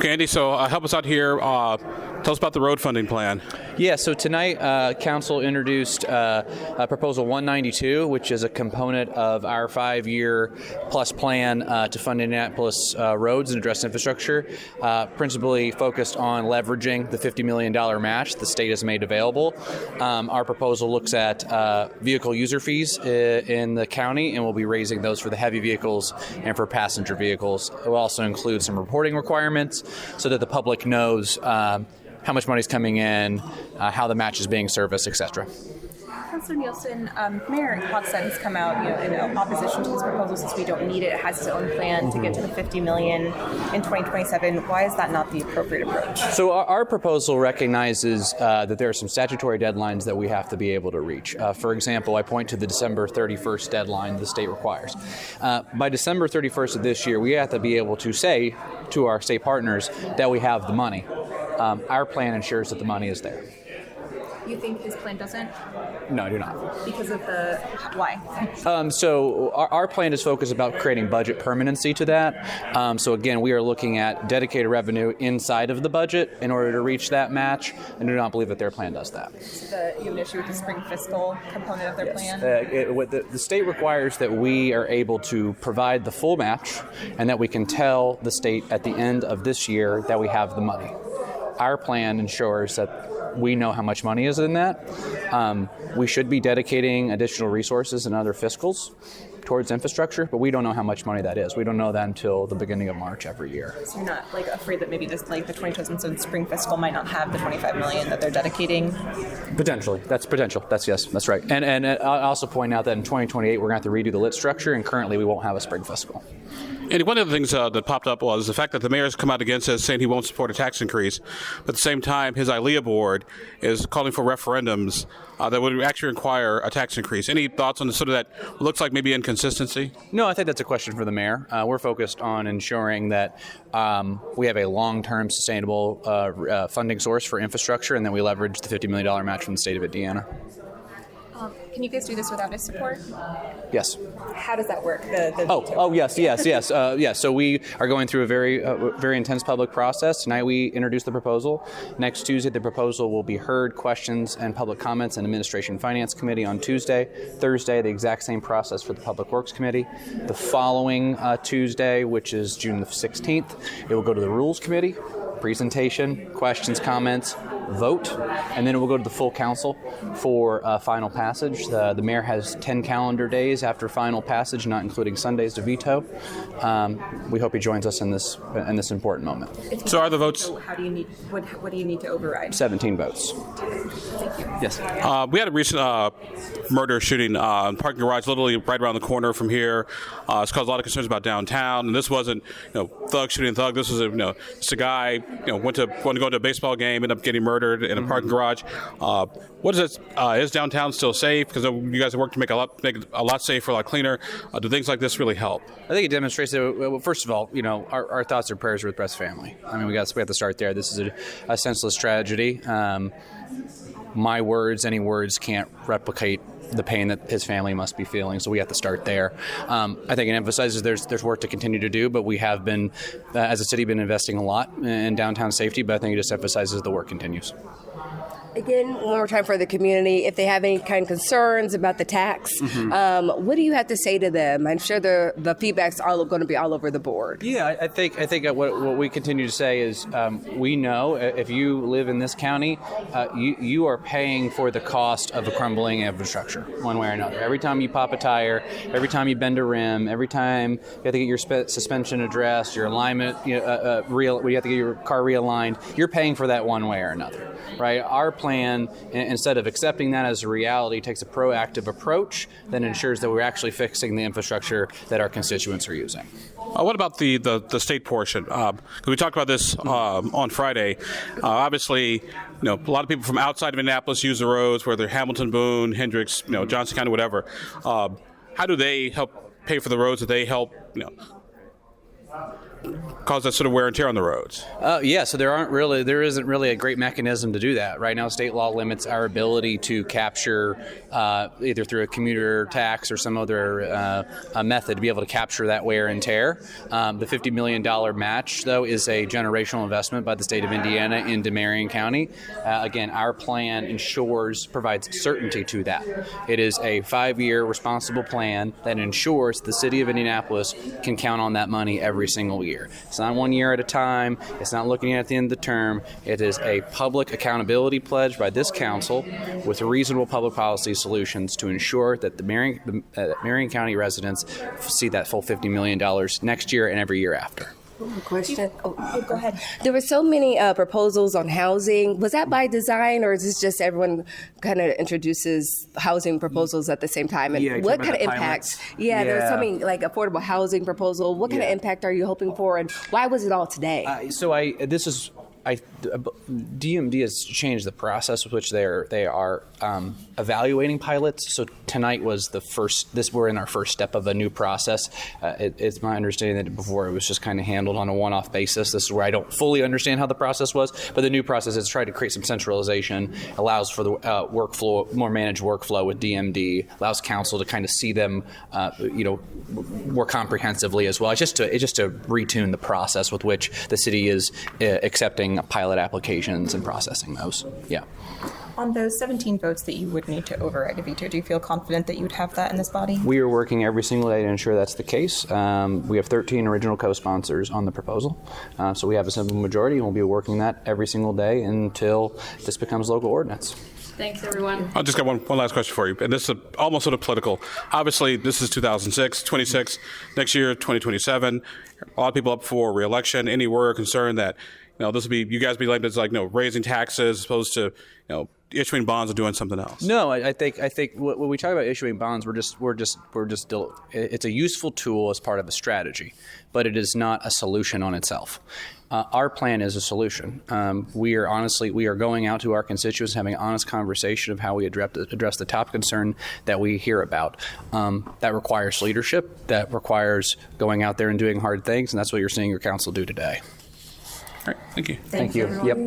Okay, Andy, so help us out here. Tell us about the road funding plan. Yeah, so tonight Council introduced Proposal 192, which is a component of our 5-year plus plan to fund Indianapolis roads and address infrastructure, principally focused on leveraging the $50 million match the state has made available. Our proposal looks at vehicle user fees in the county, and we'll be raising those for the heavy vehicles and for passenger vehicles. It will also include some reporting requirements so that the public knows how much money is coming in, how the match is being serviced, etc. Councilor Nielsen, Mayor Hochstein has come out, in opposition to this proposal, since we don't need it. It has its own plan to get to the $50 million in 2027. Why is that not the appropriate approach? So our proposal recognizes that there are some statutory deadlines that we have to be able to reach. For example, I point to the December 31st deadline the state requires. By December 31st of this year, we have to be able to say to our state partners that we have the money. Our plan ensures that the money is there. You think his plan doesn't? No, I do not. Because of the why? So our plan is focused about creating budget permanency to that. So again, we are looking at dedicated revenue inside of the budget in order to reach that match, and do not believe that their plan does that. So you have an issue with the spring fiscal component of their plan? The state requires that we are able to provide the full match, and that we can tell the state at the end of this year that we have the money. Our plan ensures that we know how much money is in that. We should be dedicating additional resources and other fiscals towards infrastructure, but we don't know how much money that is. We don't know that until the beginning of March every year. So you're not afraid that maybe just the 2027 spring fiscal might not have the $25 million that they're dedicating? Potentially. That's potential. That's right. And I'll also point out that in 2028 we're going to have to redo the lit structure, and currently we won't have a spring fiscal. And one of the things that popped up was the fact that the mayor's come out against us, saying he won't support a tax increase. But at the same time, his ILEA board is calling for referendums that would actually require a tax increase. Any thoughts on sort of that looks like maybe inconsistency? No, I think that's a question for the mayor. We're focused on ensuring that we have a long-term sustainable funding source for infrastructure, and then we leverage the $50 million match from the state of Indiana. Can you guys do this without his support? Yes. How does that work? Yes. So we are going through a very intense public process. Tonight we introduced the proposal. Next Tuesday, the proposal will be heard, questions, and public comments in Administration and Finance Committee on Tuesday. Thursday, the exact same process for the Public Works Committee. The following Tuesday, which is June the 16th, it will go to the Rules Committee. Presentation, questions, comments, vote, and then it will go to the full council for final passage. The mayor has 10 calendar days after final passage, not including Sundays, to veto. We hope he joins us in this important moment. So are the votes? So how do you need? What do you need to override? 17 votes. Thank you. Yes. We had a recent murder shooting in a parking garage, literally right around the corner from here. It's caused a lot of concerns about downtown, and this wasn't thug shooting thug. This was just a guy went to go to a baseball game, ended up getting murdered in a parking garage. What is it? Is downtown still safe? Because you guys have worked to make it a lot safer, a lot cleaner. Do things like this really help? I think it demonstrates that. Well, first of all, our thoughts and prayers are with Brett's family. I mean, we have to start there. This is a senseless tragedy. My words, any words, can't replicate the pain that his family must be feeling, so we have to start there. I think it emphasizes there's work to continue to do, but we have been, as a city, been investing a lot in downtown safety, but I think it just emphasizes the work continues. Again, one more time for the community, if they have any kind of concerns about the tax, what do you have to say to them? I'm sure the feedback's going to be all over the board. Yeah, I think what we continue to say is we know if you live in this county, you are paying for the cost of a crumbling infrastructure one way or another. Every time you pop a tire, every time you bend a rim, every time you have to get your suspension addressed, your alignment, you have to get your car realigned, you're paying for that one way or another. Right? Our plan, instead of accepting that as a reality, takes a proactive approach that ensures that we're actually fixing the infrastructure that our constituents are using. What about the state portion? We talked about this on Friday. Obviously, a lot of people from outside of Indianapolis use the roads, whether Hamilton, Boone, Hendricks, Johnson County, whatever. How do they help pay for the roads that they help? cause that sort of wear and tear on the roads? Yeah, so there isn't really a great mechanism to do that. Right now, state law limits our ability to capture either through a commuter tax or some other method to be able to capture that wear and tear. The $50 million match, though, is a generational investment by the state of Indiana into Marion County. Again, our plan provides certainty to that. It is a 5-year responsible plan that ensures the city of Indianapolis can count on that money every single year. It's not 1 year at a time. It's not looking at the end of the term. It is a public accountability pledge by this council with reasonable public policy solutions to ensure that the Marion County residents see that full $50 million next year and every year after. Question. Go ahead. There were so many proposals on housing. Was that by design, or is this just everyone kind of introduces housing proposals at the same time? And Yeah, what talking kind of about the impact? pilots. Yeah, there was Yeah. so many like affordable housing proposal. What kind of impact are you hoping for, and why was it all today? DMD has changed the process with which they are evaluating pilots. So tonight was the first. We're in our first step of a new process. It's my understanding that before it was just kind of handled on a one-off basis. This is where I don't fully understand how the process was, but the new process has tried to create some centralization, allows for the workflow, more managed workflow with DMD, allows council to kind of see them, more comprehensively as well. It's just to retune the process with which the city is accepting pilot applications and processing those. Yeah. On those 17 votes that you would need to override a veto, do you feel confident that you would have that in this body? We are working every single day to ensure that's the case. We have 13 original co-sponsors on the proposal, so we have a simple majority, and we'll be working that every single day until this becomes local ordinance. Thanks, everyone. I just got one last question for you, and this is almost sort of political. Obviously, this is 2006, 26, next year, 2027. A lot of people up for re-election. Any worry or concern that this will be you guys be labeled as raising taxes as opposed to issuing bonds or doing something else? No, I think when we talk about issuing bonds, we're just it's a useful tool as part of a strategy, but it is not a solution on itself. Our plan is a solution. We are going out to our constituents, having an honest conversation of how we address the top concern that we hear about. That requires leadership. That requires going out there and doing hard things, and that's what you're seeing your council do today. All right, thank you. Thank you. Yep.